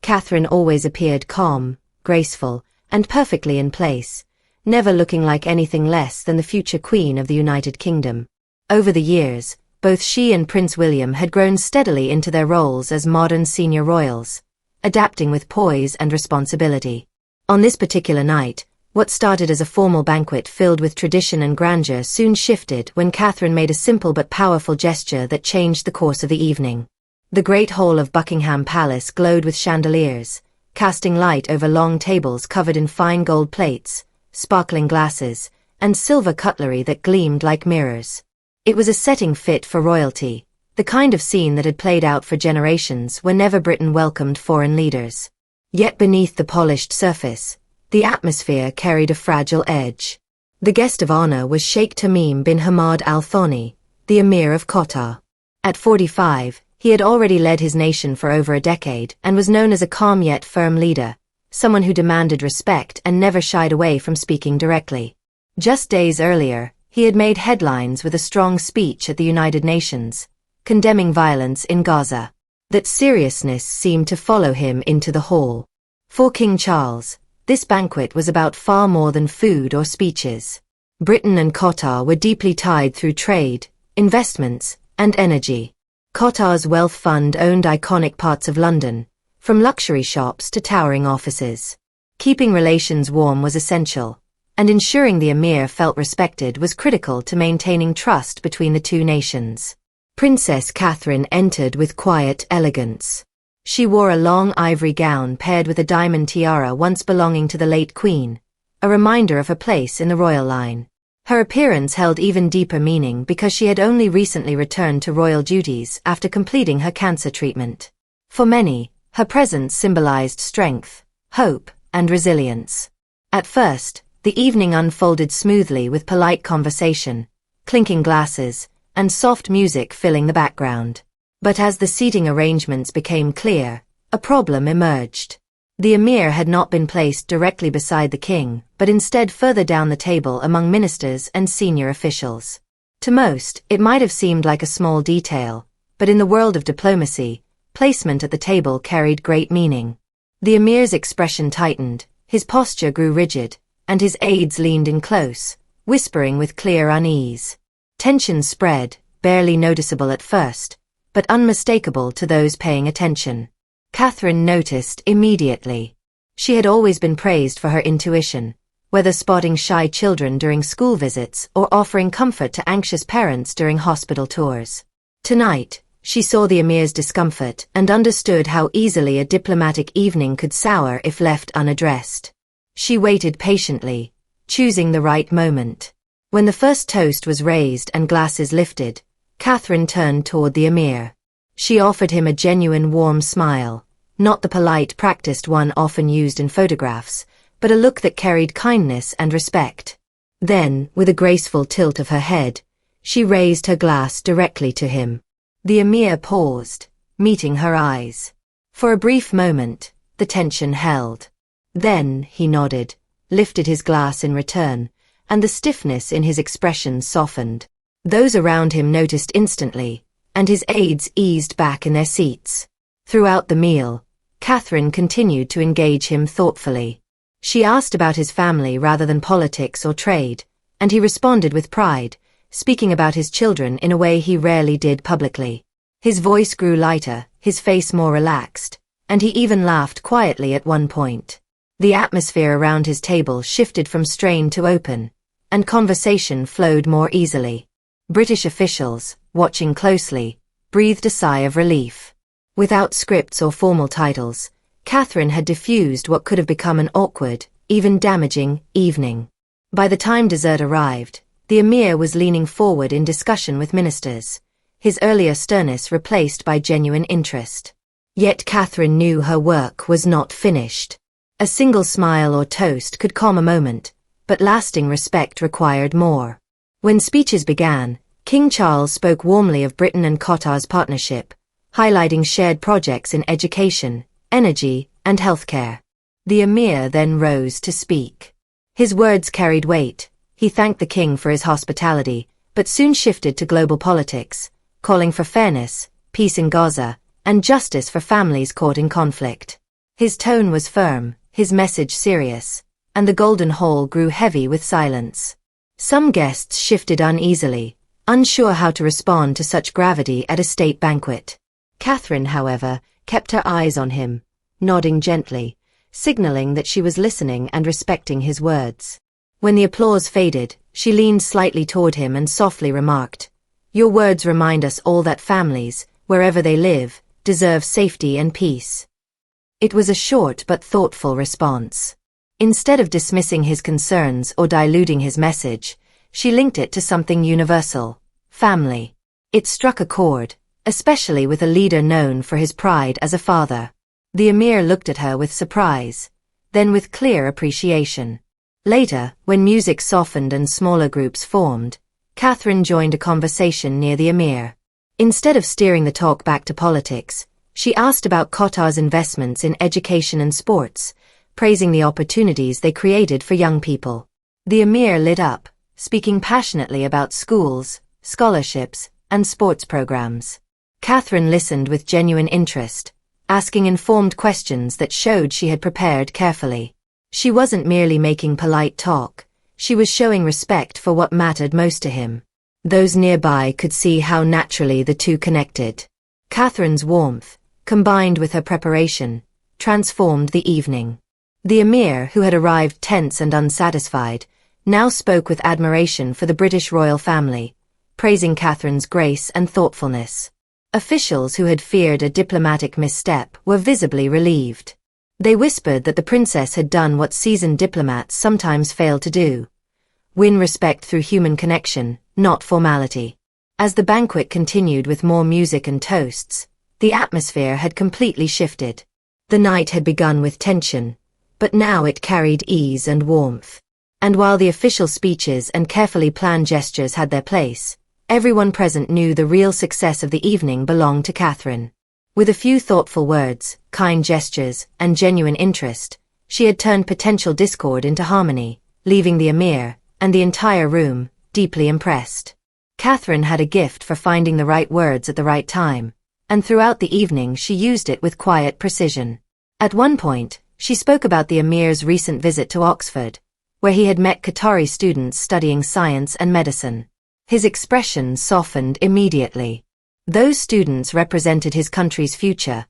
Catherine always appeared calm, graceful, and perfectly in place, never looking like anything less than the future Queen of the United Kingdom. Over the years, both she and Prince William had grown steadily into their roles as modern senior royals, adapting with poise and responsibility. On this particular night, what started as a formal banquet filled with tradition and grandeur soon shifted when Catherine made a simple but powerful gesture that changed the course of the evening. The great hall of Buckingham Palace glowed with chandeliers, casting light over long tables covered in fine gold plates, sparkling glasses, and silver cutlery that gleamed like mirrors. It was a setting fit for royalty, the kind of scene that had played out for generations whenever Britain welcomed foreign leaders. Yet beneath the polished surface, the atmosphere carried a fragile edge. The guest of honor was Sheikh Tamim bin Hamad Al Thani, the Emir of Qatar. At 45, he had already led his nation for over a decade and was known as a calm yet firm leader, someone who demanded respect and never shied away from speaking directly. Just days earlier, he had made headlines with a strong speech at the United Nations, condemning violence in Gaza. That seriousness seemed to follow him into the hall. For King Charles, this banquet was about far more than food or speeches. Britain and Qatar were deeply tied through trade, investments, and energy. Qatar's wealth fund owned iconic parts of London, from luxury shops to towering offices. Keeping relations warm was essential, and ensuring the Emir felt respected was critical to maintaining trust between the two nations. Princess Catherine entered with quiet elegance. She wore a long ivory gown paired with a diamond tiara once belonging to the late Queen, a reminder of her place in the royal line. Her appearance held even deeper meaning because she had only recently returned to royal duties after completing her cancer treatment. For many, her presence symbolized strength, hope, and resilience. At first, the evening unfolded smoothly with polite conversation, clinking glasses, and soft music filling the background. But as the seating arrangements became clear, a problem emerged. The Emir had not been placed directly beside the king, but instead further down the table among ministers and senior officials. To most, it might have seemed like a small detail, but in the world of diplomacy, placement at the table carried great meaning. The Emir's expression tightened, his posture grew rigid, and his aides leaned in close, whispering with clear unease. Tension spread, barely noticeable at first, but unmistakable to those paying attention. Catherine noticed immediately. She had always been praised for her intuition, whether spotting shy children during school visits or offering comfort to anxious parents during hospital tours. Tonight, she saw the Emir's discomfort and understood how easily a diplomatic evening could sour if left unaddressed. She waited patiently, choosing the right moment. When the first toast was raised and glasses lifted, Catherine turned toward the Emir. She offered him a genuine warm smile, not the polite practiced one often used in photographs, but a look that carried kindness and respect. Then, with a graceful tilt of her head, she raised her glass directly to him. The Emir paused, meeting her eyes. For a brief moment, the tension held. Then, he nodded, lifted his glass in return, and the stiffness in his expression softened. Those around him noticed instantly, and his aides eased back in their seats. Throughout the meal, Catherine continued to engage him thoughtfully. She asked about his family rather than politics or trade, and he responded with pride, speaking about his children in a way he rarely did publicly. His voice grew lighter, his face more relaxed, and he even laughed quietly at one point. The atmosphere around his table shifted from strained to open, and conversation flowed more easily. British officials, watching closely, breathed a sigh of relief. Without scripts or formal titles, Catherine had diffused what could have become an awkward, even damaging, evening. By the time dessert arrived, the Emir was leaning forward in discussion with ministers, his earlier sternness replaced by genuine interest. Yet Catherine knew her work was not finished. A single smile or toast could calm a moment, but lasting respect required more. When speeches began, King Charles spoke warmly of Britain and Qatar's partnership, highlighting shared projects in education, energy, and healthcare. The Emir then rose to speak. His words carried weight. He thanked the king for his hospitality, but soon shifted to global politics, calling for fairness, peace in Gaza, and justice for families caught in conflict. His tone was firm, his message serious, and the golden hall grew heavy with silence. Some guests shifted uneasily, unsure how to respond to such gravity at a state banquet. Catherine, however, kept her eyes on him, nodding gently, signaling that she was listening and respecting his words. When the applause faded, she leaned slightly toward him and softly remarked, "Your words remind us all that families, wherever they live, deserve safety and peace." It was a short but thoughtful response. Instead of dismissing his concerns or diluting his message, she linked it to something universal: family. It struck a chord, especially with a leader known for his pride as a father. The Emir looked at her with surprise, then with clear appreciation. Later, when music softened and smaller groups formed, Catherine joined a conversation near the Emir. Instead of steering the talk back to politics, she asked about Qatar's investments in education and sports, praising the opportunities they created for young people. The Emir lit up, speaking passionately about schools, scholarships, and sports programs. Catherine listened with genuine interest, asking informed questions that showed she had prepared carefully. She wasn't merely making polite talk, she was showing respect for what mattered most to him. Those nearby could see how naturally the two connected. Catherine's warmth, combined with her preparation, transformed the evening. The Emir, who had arrived tense and unsatisfied, now spoke with admiration for the British royal family, praising Catherine's grace and thoughtfulness. Officials who had feared a diplomatic misstep were visibly relieved. They whispered that the princess had done what seasoned diplomats sometimes fail to do: win respect through human connection, not formality. As the banquet continued with more music and toasts, the atmosphere had completely shifted. The night had begun with tension, but now it carried ease and warmth. And while the official speeches and carefully planned gestures had their place, everyone present knew the real success of the evening belonged to Catherine. With a few thoughtful words, kind gestures, and genuine interest, she had turned potential discord into harmony, leaving the Emir, and the entire room, deeply impressed. Catherine had a gift for finding the right words at the right time, and throughout the evening she used it with quiet precision. At one point, she spoke about the Emir's recent visit to Oxford, where he had met Qatari students studying science and medicine. His expression softened immediately. Those students represented his country's future,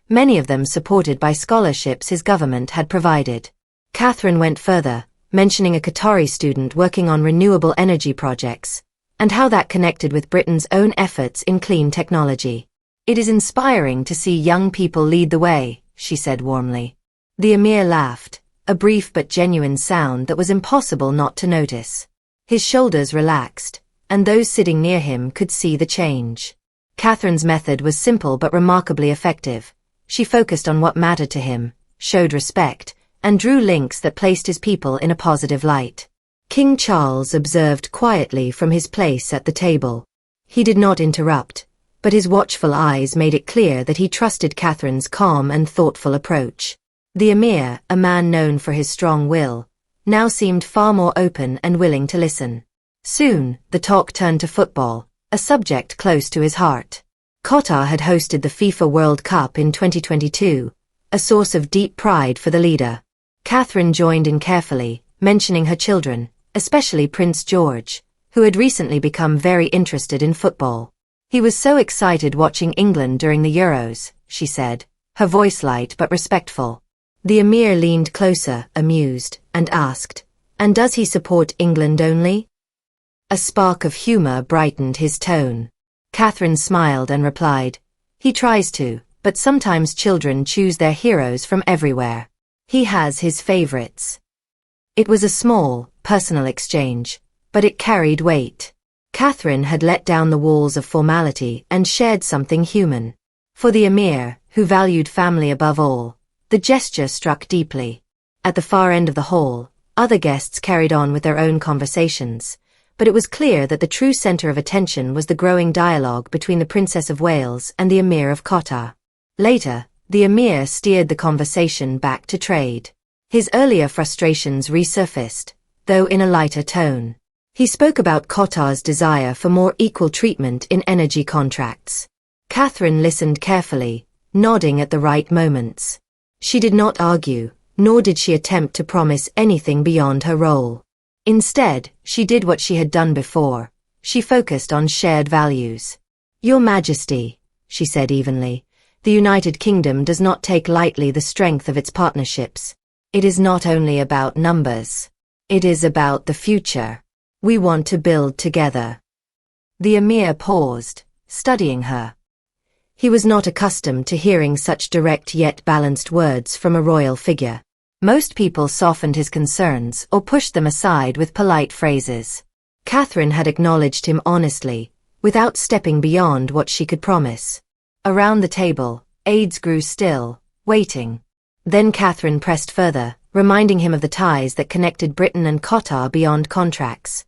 many of them supported by scholarships his government had provided. Catherine went further, mentioning a Qatari student working on renewable energy projects, and how that connected with Britain's own efforts in clean technology. "It is inspiring to see young people lead the way," she said warmly. The Emir laughed, a brief but genuine sound that was impossible not to notice. His shoulders relaxed, and those sitting near him could see the change. Catherine's method was simple but remarkably effective. She focused on what mattered to him, showed respect, and drew links that placed his people in a positive light. King Charles observed quietly from his place at the table. He did not interrupt, but his watchful eyes made it clear that he trusted Catherine's calm and thoughtful approach. The Emir, a man known for his strong will, now seemed far more open and willing to listen. Soon, the talk turned to football, a subject close to his heart. Qatar had hosted the FIFA World Cup in 2022, a source of deep pride for the leader. Catherine joined in carefully, mentioning her children, especially Prince George, who had recently become very interested in football. "He was so excited watching England during the Euros," she said, her voice light but respectful. The Emir leaned closer, amused, and asked, "And does he support England only?" A spark of humor brightened his tone. Catherine smiled and replied, "He tries to, but sometimes children choose their heroes from everywhere. He has his favorites." It was a small, personal exchange, but it carried weight. Catherine had let down the walls of formality and shared something human. For the Emir, who valued family above all, the gesture struck deeply. At the far end of the hall, other guests carried on with their own conversations, but it was clear that the true center of attention was the growing dialogue between the Princess of Wales and the Emir of Qatar. Later, the Emir steered the conversation back to trade. His earlier frustrations resurfaced, though in a lighter tone. He spoke about Qatar's desire for more equal treatment in energy contracts. Catherine listened carefully, nodding at the right moments. She did not argue, nor did she attempt to promise anything beyond her role. Instead, she did what she had done before. She focused on shared values. Your Majesty, she said evenly, the United Kingdom does not take lightly the strength of its partnerships. It is not only about numbers. It is about the future. We want to build together. The Emir paused, studying her. He was not accustomed to hearing such direct yet balanced words from a royal figure. Most people softened his concerns or pushed them aside with polite phrases. Catherine had acknowledged him honestly, without stepping beyond what she could promise. Around the table, aides grew still, waiting. Then Catherine pressed further, reminding him of the ties that connected Britain and Qatar beyond contracts.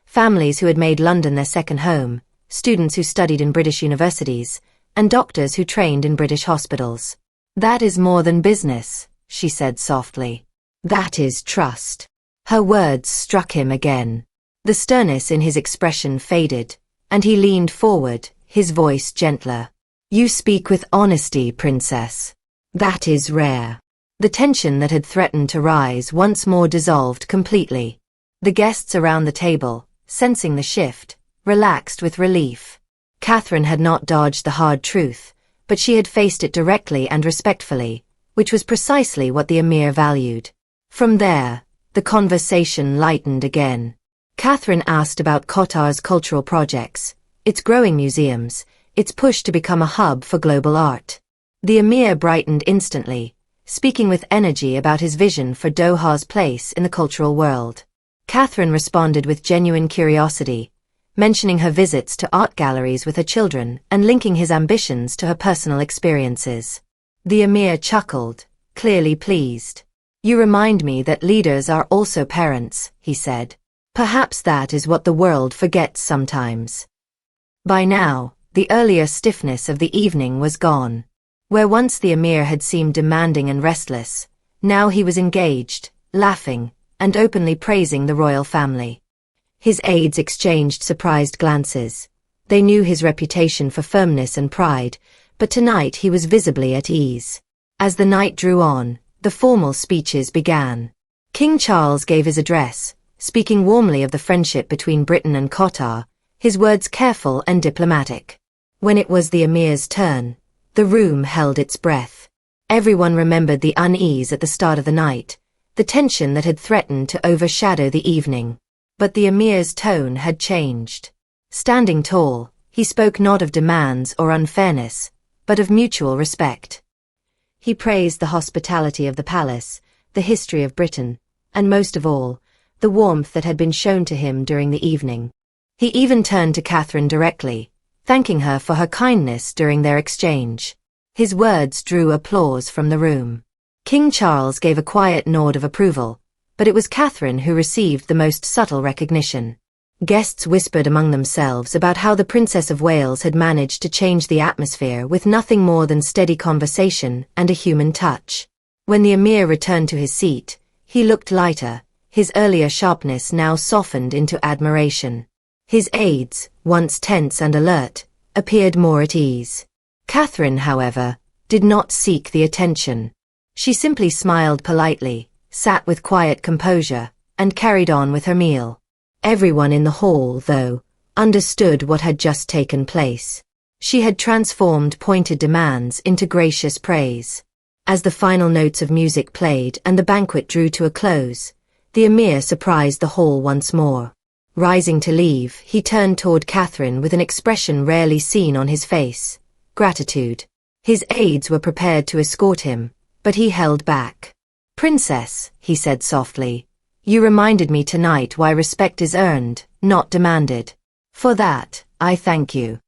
Families who had made London their second home, students who studied in British universities, and doctors who trained in British hospitals. That is more than business, she said softly. That is trust. Her words struck him again. The sternness in his expression faded, and he leaned forward, his voice gentler. You speak with honesty, Princess. That is rare. The tension that had threatened to rise once more dissolved completely. The guests around the table, sensing the shift, relaxed with relief. Catherine had not dodged the hard truth, but she had faced it directly and respectfully, which was precisely what the Emir valued. From there, the conversation lightened again. Catherine asked about Qatar's cultural projects, its growing museums, its push to become a hub for global art. The Emir brightened instantly, speaking with energy about his vision for Doha's place in the cultural world. Catherine responded with genuine curiosity, mentioning her visits to art galleries with her children and linking his ambitions to her personal experiences. The Emir chuckled, clearly pleased. You remind me that leaders are also parents, he said. Perhaps that is what the world forgets sometimes. By now, the earlier stiffness of the evening was gone. Where once the Emir had seemed demanding and restless, now he was engaged, laughing, and openly praising the royal family. His aides exchanged surprised glances. They knew his reputation for firmness and pride, but tonight he was visibly at ease. As the night drew on, the formal speeches began. King Charles gave his address, speaking warmly of the friendship between Britain and Qatar, his words careful and diplomatic. When it was the Emir's turn, the room held its breath. Everyone remembered the unease at the start of the night, the tension that had threatened to overshadow the evening. But the Emir's tone had changed. Standing tall, he spoke not of demands or unfairness, but of mutual respect. He praised the hospitality of the palace, the history of Britain, and most of all, the warmth that had been shown to him during the evening. He even turned to Catherine directly, thanking her for her kindness during their exchange. His words drew applause from the room. King Charles gave a quiet nod of approval, but it was Catherine who received the most subtle recognition. Guests whispered among themselves about how the Princess of Wales had managed to change the atmosphere with nothing more than steady conversation and a human touch. When the Emir returned to his seat, he looked lighter, his earlier sharpness now softened into admiration. His aides, once tense and alert, appeared more at ease. Catherine, however, did not seek the attention. She simply smiled politely, sat with quiet composure, and carried on with her meal. Everyone in the hall, though, understood what had just taken place. She had transformed pointed demands into gracious praise. As the final notes of music played and the banquet drew to a close, the Emir surprised the hall once more. Rising to leave, he turned toward Catherine with an expression rarely seen on his face: gratitude. His aides were prepared to escort him, but he held back. Princess, he said softly, you reminded me tonight why respect is earned, not demanded. For that, I thank you.